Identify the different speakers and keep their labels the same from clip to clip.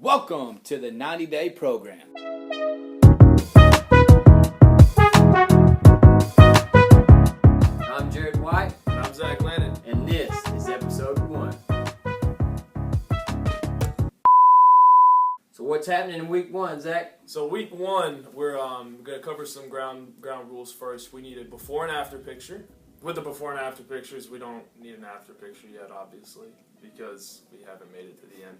Speaker 1: Welcome to the 90-Day Program.
Speaker 2: I'm Jared White.
Speaker 3: And I'm Zach Lennon.
Speaker 2: And this is episode 1. So what's happening in week 1, Zach?
Speaker 3: So week 1, we're going to cover some ground rules first. We need a before and after picture. With the before and after pictures, we don't need an after picture yet, obviously, because we haven't made it to the end.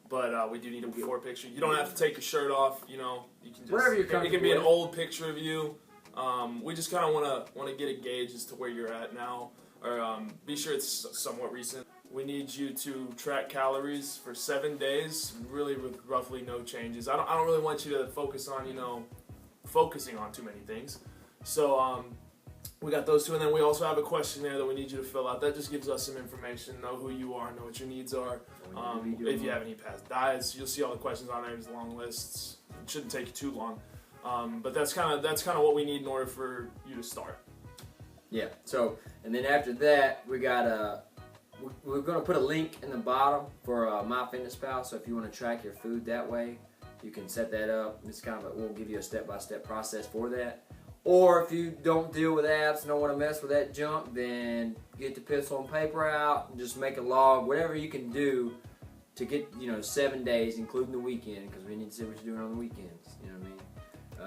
Speaker 3: But we do need a before picture. You don't have to take your shirt off. You know, you can just.
Speaker 2: Wherever you're comfortable.
Speaker 3: It can be an old picture of you. We just kind of want to get a gauge as to where you're at now, or be sure it's somewhat recent. We need you to track calories for 7 days, really with roughly no changes. I don't really want you to focus on focusing on too many things. So we got those two, and then we also have a questionnaire that we need you to fill out. That just gives us some information, know who you are, know what your needs are. If you have any past diets, you'll see all the questions on there. There's long lists. It shouldn't take you too long, but that's kind of what we need in order for you to start.
Speaker 2: Yeah. So and then after that, we got we're going to put a link in the bottom for MyFitnessPal. So if you want to track your food that way, you can set that up. It's we'll give you a step-by-step process for that. Or if you don't deal with apps and don't want to mess with that junk, then get the pencil and paper out and just make a log, whatever you can do to get 7 days, including the weekend, because we need to see what you're doing on the weekends. You know what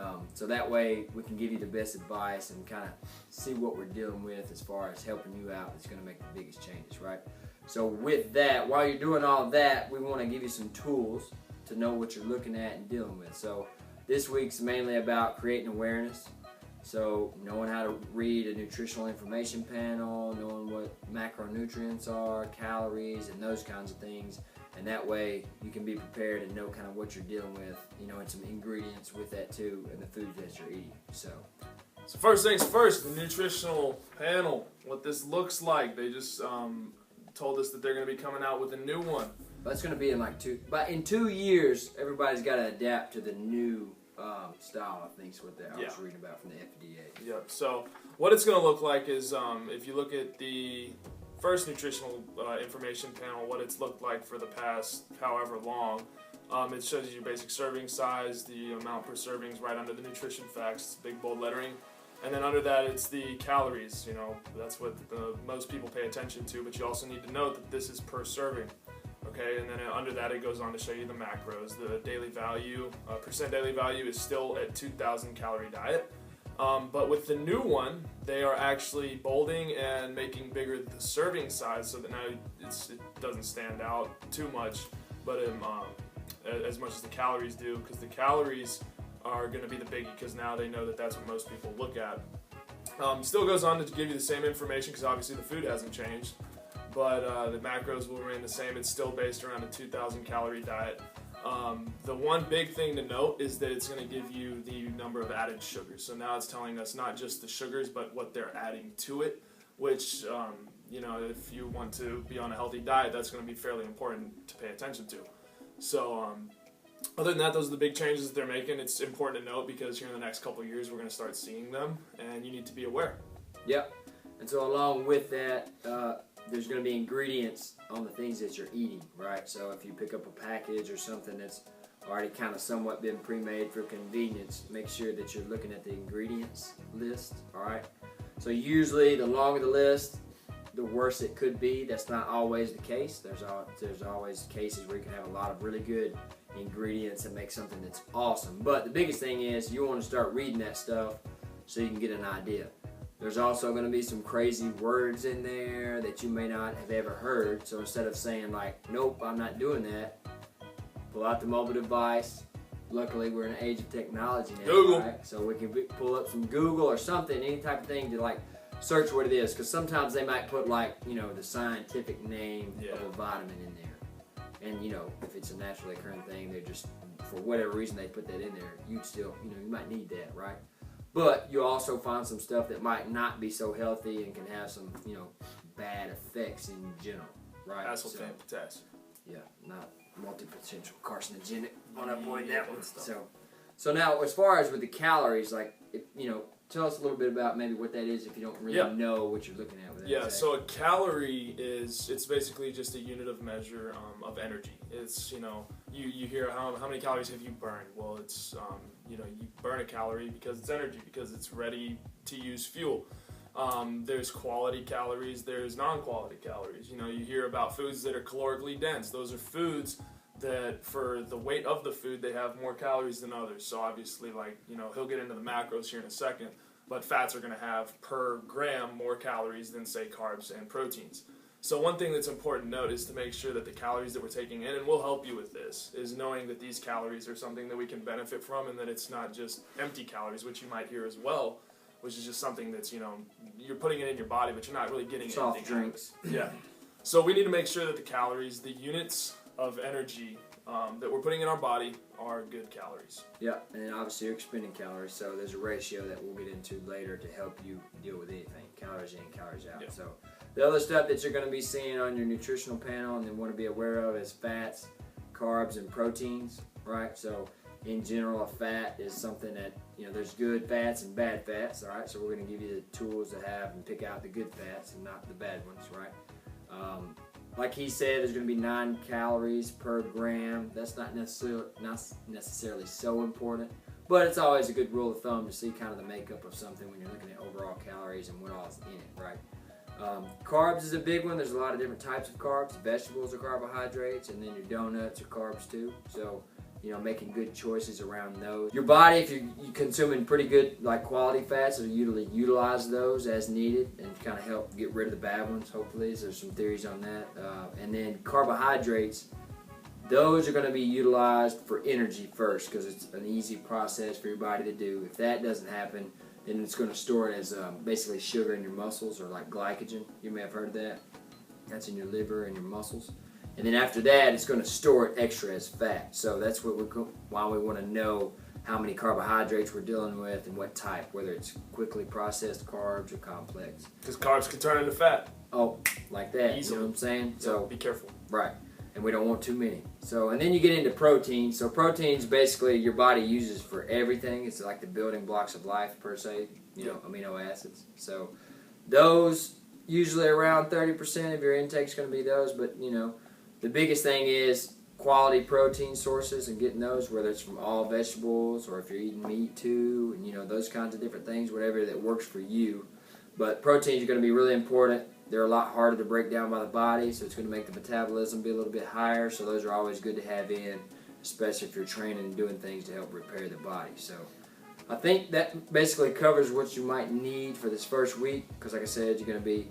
Speaker 2: I mean? So that way we can give you the best advice and kind of see what we're dealing with as far as helping you out. It's going to make the biggest changes, right? So with that, while you're doing all that, we want to give you some tools to know what you're looking at and dealing with. So this week's mainly about creating awareness. So knowing how to read a nutritional information panel, knowing what macronutrients are, calories, and those kinds of things. And that way you can be prepared and know kind of what you're dealing with, and some ingredients with that too, and the foods that you're eating. So
Speaker 3: first things first, the nutritional panel, what this looks like. They just told us that they're going to be coming out with a new one.
Speaker 2: That's going to be in 2 years, everybody's got to adapt to the new style, I think is what I was reading about from the FDA.
Speaker 3: Yep. So what it's going to look like is, if you look at the first nutritional information panel, what it's looked like for the past however long, it shows you your basic serving size, the amount per servings right under the nutrition facts, big bold lettering. And then under that, it's the calories. That's what most people pay attention to, but you also need to note that this is per serving. Okay, and then under that it goes on to show you the macros. The daily value, percent daily value is still at 2,000 calorie diet. But with the new one, they are actually bolding and making bigger the serving size so that now it doesn't stand out too much, but as much as the calories do, because the calories are going to be the biggie, because now they know that that's what most people look at. Still goes on to give you the same information, because obviously the food hasn't changed. But the macros will remain the same. It's still based around a 2,000 calorie diet. The one big thing to note is that it's going to give you the number of added sugars. So now it's telling us not just the sugars, but what they're adding to it, which, if you want to be on a healthy diet, that's going to be fairly important to pay attention to. So other than that, those are the big changes that they're making. It's important to note because here in the next couple of years, we're going to start seeing them, and you need to be aware.
Speaker 2: Yep. And so along with that, there's going to be ingredients on the things that you're eating, right? So if you pick up a package or something that's already kind of somewhat been pre-made for convenience, make sure that you're looking at the ingredients list, all right? So usually the longer the list, the worse it could be. That's not always the case. There's always cases where you can have a lot of really good ingredients and make something that's awesome. But the biggest thing is you want to start reading that stuff so you can get an idea. There's also going to be some crazy words in there that you may not have ever heard. So instead of saying nope, I'm not doing that, pull out the mobile device. Luckily, we're in an age of technology now,
Speaker 3: Google.
Speaker 2: Right? So we can pull up some Google or something, any type of thing to search what it is. Because sometimes they might put the scientific name of a vitamin in there. And if it's a naturally occurring thing, they're just, for whatever reason they put that in there, you'd still, you might need that, right? But you'll also find some stuff that might not be so healthy and can have some, bad effects in general, right?
Speaker 3: Aspartame, potassium.
Speaker 2: Yeah, not multi-potential carcinogenic. I want to avoid that one. So now as far as with the calories, tell us a little bit about maybe what that is if you don't really know what you're looking at with that.
Speaker 3: Yeah, so a calorie it's basically just a unit of measure of energy. It's, you hear how many calories have you burned? Well, it's, you burn a calorie because it's energy, because it's ready to use fuel. There's quality calories, there's non-quality calories. You hear about foods that are calorically dense. Those are foods that for the weight of the food, they have more calories than others. So obviously, he'll get into the macros here in a second, but fats are going to have per gram more calories than, say, carbs and proteins. So one thing that's important to note is to make sure that the calories that we're taking in, and we'll help you with this, is knowing that these calories are something that we can benefit from, and that it's not just empty calories, which you might hear as well, which is just something that's, you're putting it in your body, but you're not really getting
Speaker 2: soft
Speaker 3: anything
Speaker 2: drinks.
Speaker 3: Yeah. So we need to make sure that the calories, the units of energy that we're putting in our body, are good calories.
Speaker 2: Yeah, and then obviously you're expending calories, so there's a ratio that we'll get into later to help you deal with anything, calories in, calories out.
Speaker 3: Yeah.
Speaker 2: So the other stuff that you're going to be seeing on your nutritional panel and then want to be aware of is fats, carbs, and proteins, right? So in general, a fat is something that, there's good fats and bad fats, all right? So we're going to give you the tools to have and pick out the good fats and not the bad ones, right? Like he said, there's going to be 9 calories per gram. That's not necessarily so important, but it's always a good rule of thumb to see kind of the makeup of something when you're looking at overall calories and what all is in it, right? Carbs is a big one. There's a lot of different types of carbs. Vegetables are carbohydrates, and then your donuts are carbs too. So, making good choices around those. Your body, if you're consuming pretty good, quality fats, will utilize those as needed and kind of help get rid of the bad ones, hopefully. So there's some theories on that. And then carbohydrates, those are going to be utilized for energy first because it's an easy process for your body to do. If that doesn't happen, then it's going to store it as basically sugar in your muscles, or like glycogen. You may have heard of that. That's in your liver and your muscles. And then after that, it's going to store it extra as fat. So that's why we want to know how many carbohydrates we're dealing with and what type, whether it's quickly processed carbs or complex.
Speaker 3: Because carbs can turn into fat.
Speaker 2: Oh, like that.
Speaker 3: Easily.
Speaker 2: You know what I'm saying?
Speaker 3: So be careful.
Speaker 2: Right. And we don't want too many. So, and then you get into protein. So proteins basically your body uses for everything. It's like the building blocks of life per se, amino acids. So those usually around 30% of your intake is going to be those, but the biggest thing is quality protein sources and getting those, whether it's from all vegetables or if you're eating meat too, and those kinds of different things, whatever that works for you. But proteins are going to be really important. They're a lot harder to break down by the body, so it's going to make the metabolism be a little bit higher. So those are always good to have in, especially if you're training and doing things to help repair the body. So I think that basically covers what you might need for this first week, because like I said, you're going to be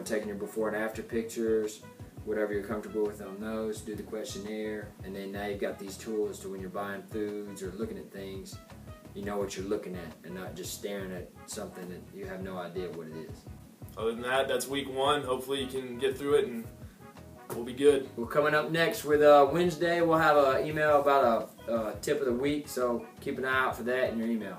Speaker 2: taking your before and after pictures, whatever you're comfortable with on those, do the questionnaire, and then now you've got these tools to when you're buying foods or looking at things, you know what you're looking at and not just staring at something that you have no idea what it is.
Speaker 3: Other than that, that's week 1. Hopefully you can get through it and we'll be good.
Speaker 2: Well, coming up next with Wednesday, we'll have an email about a tip of the week, so keep an eye out for that in your email.